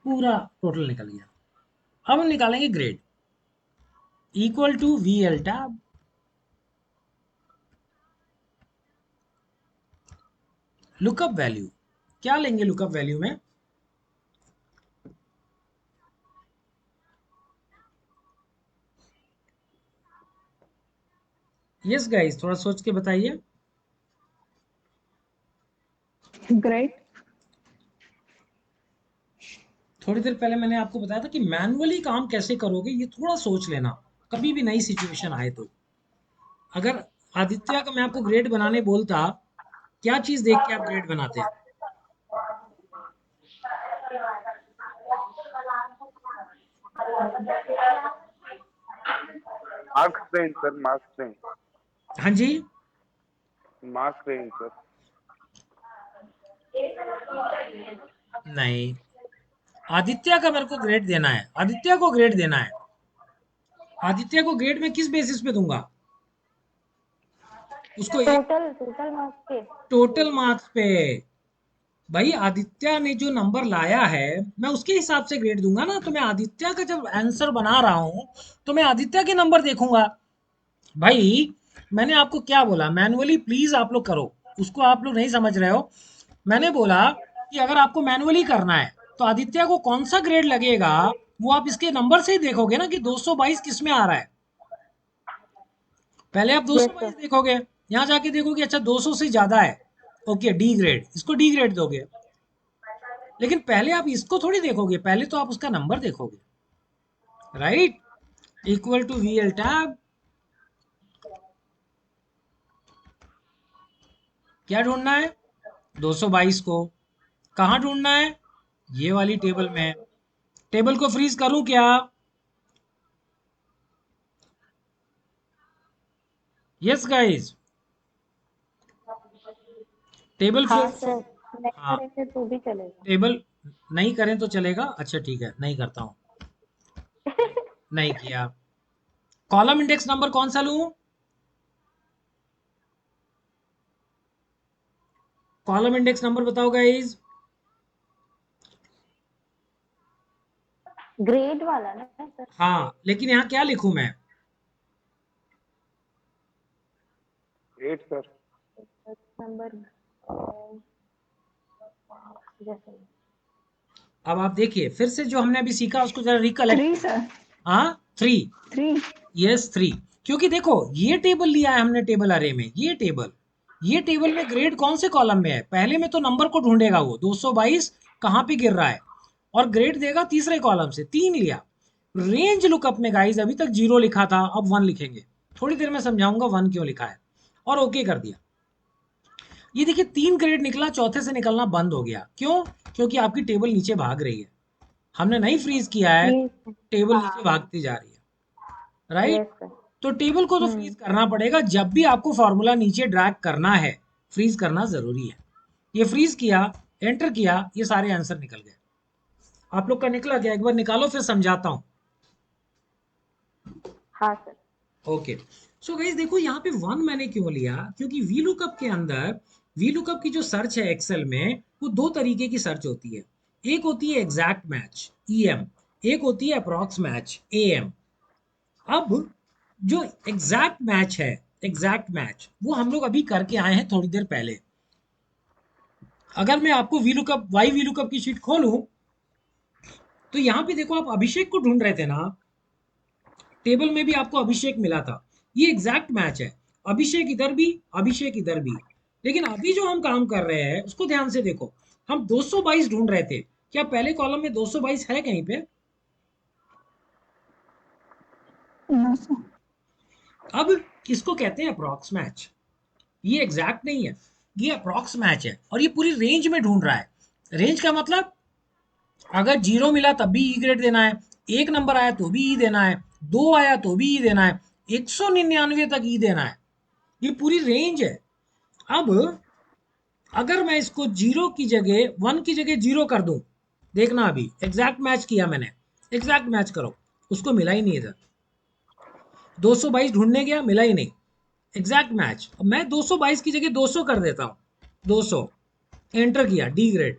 पूरा टोटल निकल गया। अब हम निकालेंगे grade equal to V L tab, lookup value क्या लेंगे, लुकअप वैल्यू में यस गाइस थोड़ा सोच के बताइए। ग्रेट। थोड़ी देर पहले मैंने आपको बताया था कि मैनुअली काम कैसे करोगे, ये थोड़ा सोच लेना, कभी भी नई सिचुएशन आए तो। अगर आदित्य का मैं आपको ग्रेड बनाने बोलता, क्या चीज देख के आप ग्रेड बनाते? Marks range sir, marks range. हाँ जी, मार्क्स रेंज सर। नहीं, आदित्य का मेरे को ग्रेड देना है, आदित्य को ग्रेड देना है। आदित्य को ग्रेड मैं किस बेसिस पे दूंगा? उसको एक टोटल टोटल मार्क्स के। टोटल मार्क्स पे। भाई आदित्य ने जो नंबर लाया है मैं उसके हिसाब से ग्रेड दूंगा ना, तो मैं आदित्य का जब आंसर बना रहा हूं तो मैं आदित्य के नंबर देखूंगा। भाई मैंने आपको क्या बोला, मैनुअली प्लीज आप लोग करो, उसको आप लोग नहीं समझ रहे हो। मैंने बोला कि अगर आपको मैनुअली करना है तो आदित्य को कौन सा ग्रेड लगेगा वो आप इसके नंबर से ही देखोगे ना कि 222 किस में आ रहा है। पहले आप यस सर। 222 देखोगे, यहाँ जाके देखोगे अच्छा 200 से ज्यादा है, ओके डी ग्रेड, इसको डी ग्रेड दोगे। लेकिन पहले आप इसको थोड़ी देखोगे, पहले तो आप उसका नंबर देखोगे, right. Equal to V L tab, क्या ढूंढना है, 222 को। कहाँ ढूंढना है, ये वाली टेबल में। टेबल को फ्रीज करूं क्या? यस गाइस, टेबल हाँ फ्रीज, सर। नहीं हाँ करेंगे तो भी चलेगा। टेबल नहीं करें तो चलेगा। अच्छा ठीक है, नहीं करता हूँ। नहीं किया। कॉलम इंडेक्स नंबर कौन सा लूं? कॉलम इंडेक्स नंबर बताओ गाइस। ग्रेड वाला ना सर। हाँ लेकिन यहाँ क्या लिखूं मैं? 8 सर। नंबर जैसे अब आप देखिए फिर से जो हमने अभी सीखा उसको जरा रिकलेक्ट 3 कीजिए। सर, हाँ 3। 3। यस 3। क्योंकि देखो ये टेबल लिया है हमने टेबल अरे में, ये टेबल में ग्रेड कौन से कॉलम में है? पहले में तो नंबर को ढूंढेगा वो 222 कहाँ पे गिर रहा है, और ग्रेड देगा तीसरे कॉलम से। 3 लिया। रेंज लुकअप में गाइस अभी तक 0 लिखा था, अब 1 लिखेंगे। थोड़ी देर में समझाऊंगा 1 क्यों लिखा है। और ओके कर दिया। ये देखिए 3 ग्रेड निकला, चौथे से निकलना बंद हो गया। क्यों? क्योंकि आपकी टेबल नीचे भाग रही है। हमने नहीं फ्रीज किया है, ये टेबल नीचे हाँ भागती जा रही है। राइट? Yes sir. तो टेबल को तो फ्रीज करना पड़ेगा। जब भी आपको फॉर्मूला नीचे ड्रैग करना है, फ्रीज करना जरूरी है। ये फ्रीज किया, एंटर किया, ये सारे आंसर निकल गए। आप लोग का निकला क्या? एक बार निकालो फिर समझाता हूं। हाँ सर। ओके। सो गाइस देखो यहाँ पे 1 मैंने क्यों लिया, क्योंकि वी लुकअप के अंदर, वी लुकअप की जो सर्च है एक्सेल में, वो दो तरीके की सर्च होती है। एक होती है एग्जैक्ट मैच EM, एक होती है अप्रॉक्स मैच AM। अब जो एग्जैक्ट मैच है, एग्जैक्ट मैच वो हम लोग अभी करके आए हैं थोड़ी देर पहले। अगर मैं आपको V lookup why V lookup की शीट खोलूं तो यहाँ पे देखो, आप अभिषेक को ढूंढ रहे थे ना, टेबल में भी आपको अभिषेक मिला था। ये एग्जैक्ट मैच है। अभिषेक इधर भी, अभिषेक इधर भी। लेकिन अभी जो हम काम कर रहे हैं उसको ध्यान से देखो। हम 222 ढूंढ रहे थे, क्या पहले कॉलम में 222 है कहीं पे? No sir. अब इसको कहते हैं अप्रॉक्स मैच। ये एग्जैक्ट नहीं है, ये अप्रॉक्स मैच है, और ये पूरी रेंज में ढूंढ रहा है। रेंज का मतलब अगर 0 मिला तब भी ई ग्रेड देना है, एक नंबर आया तो भी ई देना है, 2 आया तो भी ई देना है, 199 तक ई देना है। ये पूरी रेंज है। अब अगर मैं इसको 0 की जगह 1 की जगह 0 कर दूं, देखना अभी एग्जैक्ट मैच किया मैंने, एग्जैक्ट मैच करो, उसको मिला ही नहीं इधर। 222 ढूंढने गया, मिला ही नहीं। Exact match. अब मैं 222 की जगह 200 कर देता हूँ, 200 एंटर किया, डी ग्रेड।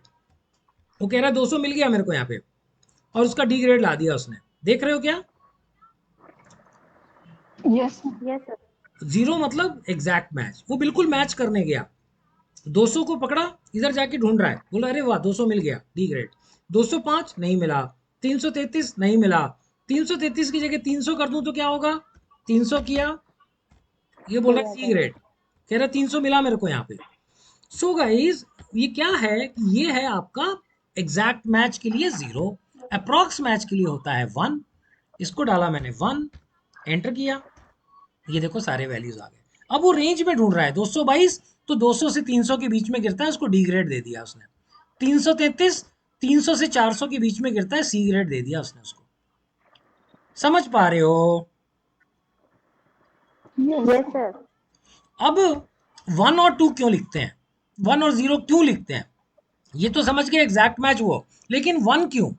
वो कह रहा है 200 मिल गया मेरे को यहाँ पे, और उसका डी ग्रेड ला दिया उसने। देख रहे हो क्या? Yes sir. Yes sir. 0 मतलब एग्जैक्ट मैच, वो बिल्कुल मैच करने गया। 200 को पकड़ा, इधर जाके ढूंढ रहा है, बोला अरे वाह 200 मिल गया, डी ग्रेड। 205 नहीं मिला, 333 नहीं मिला, 333 की जगह 300 कर दूं तो क्या होगा? 300 किया, ये बोल सी रहा है आ सी जाएगा। ग्रेड, कह रहा 300 मिला मेरे को यहाँ पे। सो गाइस ये क्या है कि ये है आपका एग्जैक्ट मैच के लिए 0, अप्रॉक्स मैच के लिए होता है 1। इसको डाला मैंने 1, एंटर किया, ये देखो सारे वैल्यूज आ गए। अब वो रेंज में ढूंढ रहा है 222, तो 200 से 300 के बीच में गिरता है, उसको डी ग्रेड दे दिया उसने। 333 300 से 400 के बीच में गिरता है, सी ग्रेड दे दिया उसने उसको। समझ पा रहे हो? Yes sir. अब 1 और 2 क्यों लिखते हैं, 1 और 0 क्यों लिखते हैं? ये तो समझ गए एग्जैक्ट मैच वो, लेकिन 1 क्यों?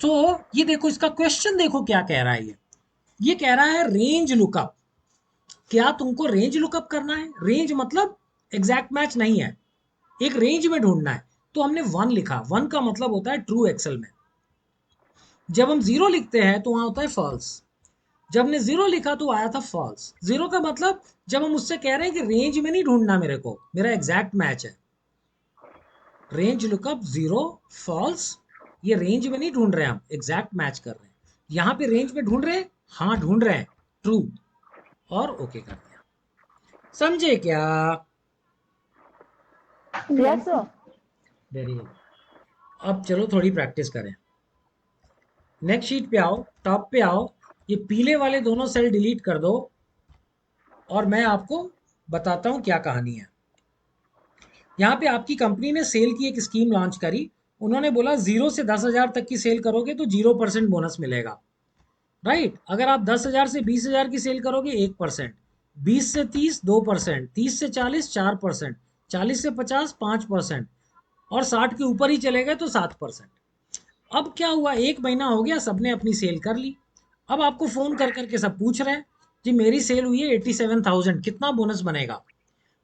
तो ये देखो इसका क्वेश्चन देखो क्या कह रहा है। ये कह रहा है रेंज लुकअप। क्या तुमको रेंज लुकअप करना है? रेंज मतलब एग्जैक्ट मैच नहीं है, एक रेंज में ढूंढना है। तो हमने 1 लिखा, 1 का मतलब होता है ट्रू एक्सेल में। जब हम 0 लिखते हैं तो वहां होता है फॉल्स। जब हमने 0 लिखा तो आया था फॉल्स। 0 का मतलब जब हम उससे कह रहे हैं कि रेंज में नहीं ढूंढना मेरे को, मेरा एग्जैक्ट मैच है। Range lookup 0 false. ये रेंज में नहीं ढूंढ रहे हम, एग्जैक्ट मैच कर रहे हैं। यहाँ पे रेंज में ढूंढ रहे हैं, हाँ ढूंढ रहे हैं, ट्रू, और ओके कर दिया। समझे क्या? Yes sir. Very good. अब चलो थोड़ी प्रैक्टिस करें। नेक्स्ट शीट पे आओ, टॉप पे आओ, ये पीले वाले दोनों सेल डिलीट कर दो, और मैं आपको बताता हूँ क्या कहानी है। यहाँ पे आपकी कंपनी ने सेल की एक स्कीम लॉन्च करी। उन्होंने बोला 0 से 10,000 तक की सेल करोगे तो 0% बोनस मिलेगा। राइट? अगर आप 10,000 से 20,000 की सेल करोगे 1%, 20 से 30 2%, 30 से 40 4%, 40 से 50 5%, और 60 के ऊपर ही चले गए तो 7%। अब क्या हुआ, 1 महीना हो गया, सबने अपनी सेल कर ली। अब आपको फ़ोन कर कर के सब पूछ रहे हैं, जी मेरी सेल हुई है 87,000, कितना बोनस बनेगा?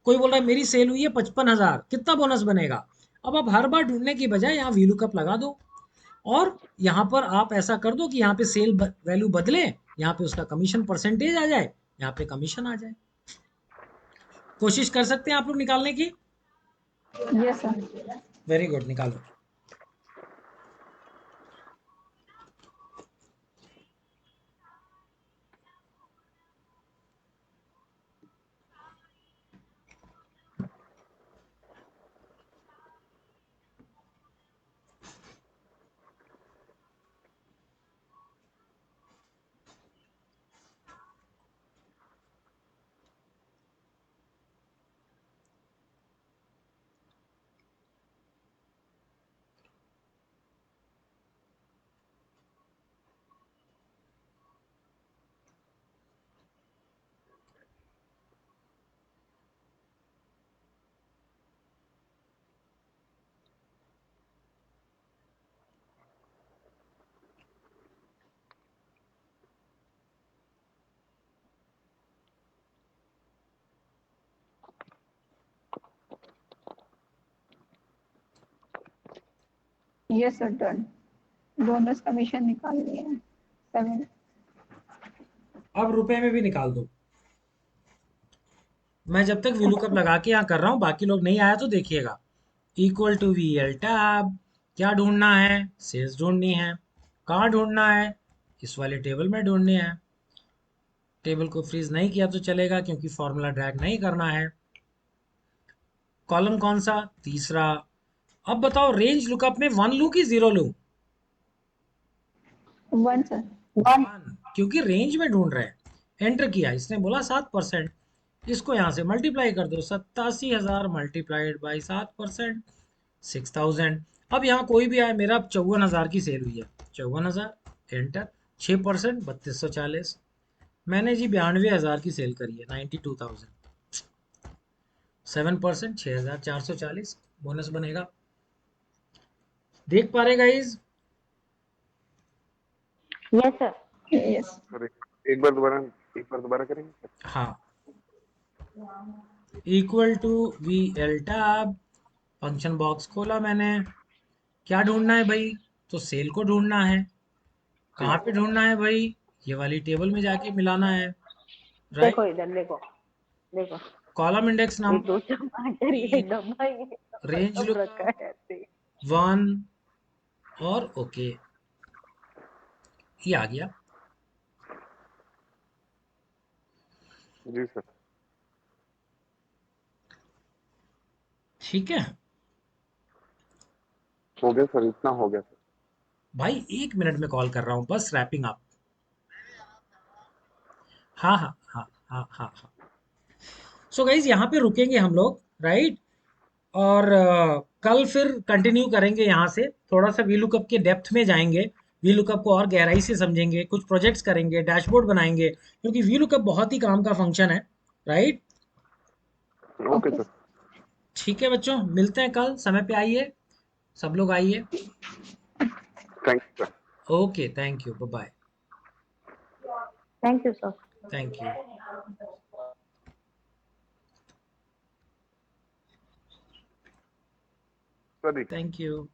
कोई बोल रहा है मेरी सेल हुई है 55,000, कितना बोनस बनेगा? अब आप हर बार ढूँढने की बजाय यहाँ वी लुकअप लगा दो और यहाँ पर आप ऐसा कर दो कि यहाँ पे सेल वैल्यू बदले, यहाँ पे उसका कमीशन परसेंटेज आ जाए, यहाँ पे कमीशन आ जाए। कोशिश कर सकते हैं आप लोग निकालने की? Yes sir. वेरी गुड, निकालो। Yes sir, done. Bonus commission निकाल लिए 7। अब रुपए में भी निकाल दो। मैं जब तक वी लुकअप लगा के यहाँ कर रहा हूँ, बाकी लोग नहीं आया तो देखिएगा। Equal to V L tab, क्या ढूंढना है? सेल्स ढूंढनी है। कहाँ ढूंढना है? इस वाले टेबल में ढूंढनी है। टेबल को फ्रीज नहीं किया तो चलेगा क्योंकि फॉर्मूला ड्रैग नहीं करना है। कॉलम कौन सा? तीसरा। अब बताओ रेंज लुकअप में 1 लूं कि 0 लूं? 1 सर। 1, क्योंकि रेंज में ढूंढ रहे हैं। एंटर किया, इसने बोला 7%। इसको यहाँ से मल्टीप्लाई कर दो, 87,000 मल्टीप्लाइड बाई 7%, 6,000। अब यहाँ कोई भी आए, मेरा 54,000 की सेल हुई है, 54,000, एंटर। 6% 3240। मैंने जी 92,000 की सेल करी है, 92,000। 7% 6,440 बोनस बनेगा। देख पा रहे guys? Yes sir. Yes. Sir एक बार दोबारा करेंगे? हाँ। Equal to V L tab, function box खोला मैंने। क्या ढूंढना है भाई? तो सेल को ढूंढना है। जी कहाँ पे ढूंढना है भाई? ये वाली टेबल में जाके मिलाना है, देखो राइट? इधर देखो, देखो कॉलम इंडेक्स ये नाम 2 टमाटर, ये डब्बा, ये डब्बा रेंज सब रखा लुकअप है ऐसे। 1 और ओके, ये आ गया। जी सर। ठीक है हो गया सर, इतना हो गया सर। भाई, 1 मिनट में कॉल कर रहा हूँ, बस रैपिंग अप। हाँ हाँ हाँ हाँ हाँ हाँ। सो गाइज यहाँ पे रुकेंगे हम लोग, राइट? और कल फिर कंटिन्यू करेंगे यहाँ से। थोड़ा सा वी लुकअप के डेप्थ में जाएंगे, वी लुकअप को और गहराई से समझेंगे, कुछ प्रोजेक्ट्स करेंगे, डैशबोर्ड बनाएंगे, क्योंकि वी लुकअप बहुत ही काम का फंक्शन है, राइट? Okay okay. सर। ठीक है बच्चों, मिलते हैं कल, समय पे आइए, सब लोग आइए। Thank you sir. Okay, thank you, bye bye. Thank you sir. Thank you. Sir thank you.